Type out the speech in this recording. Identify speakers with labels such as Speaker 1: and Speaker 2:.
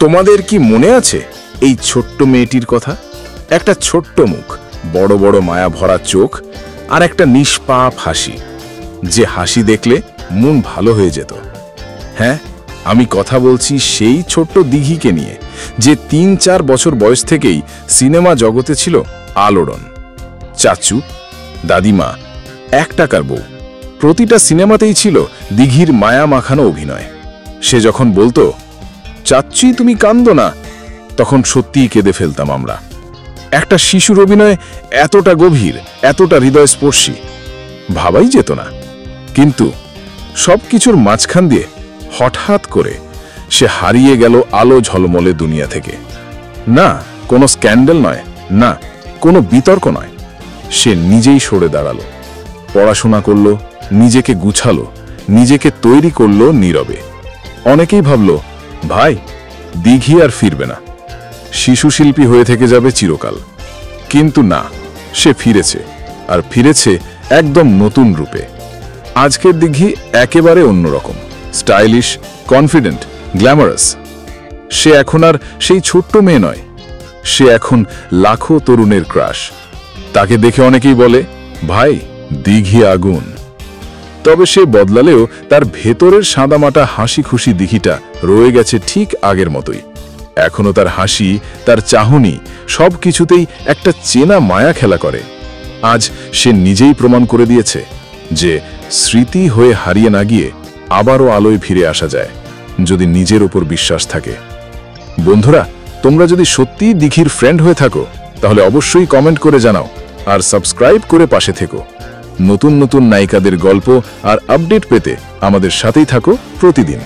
Speaker 1: তোমাদের কি মনে আছে এই ছোট্ট মেয়েটির কথা? একটা ছোট্ট মুখ, বড় বড় মায়া ভরা চোখ, আর একটা নিষ্পাপ হাসি, যে হাসি দেখলে মন ভালো হয়ে যেত। হ্যাঁ, আমি কথা বলছি সেই ছোট্ট দিঘিকে নিয়ে, যে ৩-৪ বছর বয়স থেকেই সিনেমা জগতে ছিল আলোড়ন। চাচু, দাদিমা, ১ টাকার বউ, প্রতিটা সিনেমাতেই ছিল দিঘির মায়া মাখানো অভিনয়। সে যখন বলতো, চাচ্চি তুমি কান্দো না, তখন সত্যিই কেঁদে ফেলতাম আমরা। একটা শিশুর অভিনয় এতটা গভীর, এতটা হৃদয়স্পর্শী, ভাবাই যেত না। কিন্তু সবকিছুর মাঝখান দিয়ে হঠাৎ করে সে হারিয়ে গেল আলো ঝলমলে দুনিয়া থেকে। না কোনো স্ক্যান্ডাল নয়, না কোনো বিতর্ক নয়, সে নিজেই সরে দাঁড়ালো, পড়াশোনা করলো, নিজেকে গুছালো, নিজেকে তৈরি করলো নীরবে। অনেকেই ভাবল, ভাই দিঘি আর ফিরবে না, শিশু শিল্পী হয়ে থেকে যাবে চিরকাল। কিন্তু না, সে ফিরেছে, আর ফিরেছে একদম নতুন রূপে। আজকের দিঘি একেবারে অন্যরকম, স্টাইলিশ, কনফিডেন্ট, গ্ল্যামারাস। সে এখন আর সেই ছোট্ট মেয়ে নয়, সে এখন লাখো তরুণের ক্রাশ। তাকে দেখে অনেকেই বলে, ভাই দিঘি আগুন। তবে সে বদলালেও তার ভেতরের সাদামাটা হাসি খুশি দিঘিটা রয়ে গেছে ঠিক আগের মতোই। এখনো তার হাসি, তার চাহনি, সব কিছুতেই একটা চেনা মায়া খেলা করে। আজ সে নিজেই প্রমাণ করে দিয়েছে যে স্মৃতি হয়ে হারিয়ে না গিয়ে আবারও আলোয় ফিরে আসা যায়, যদি নিজের উপর বিশ্বাস থাকে। বন্ধুরা, তোমরা যদি সত্যিই দিঘির ফ্রেন্ড হয়ে থাকো, তাহলে অবশ্যই কমেন্ট করে জানাও, আর সাবস্ক্রাইব করে পাশে থেকো। নতুন নতুন নায়িকাদের গল্প আর আপডেট পেতে আমাদের সাথেই থাকো প্রতিদিন।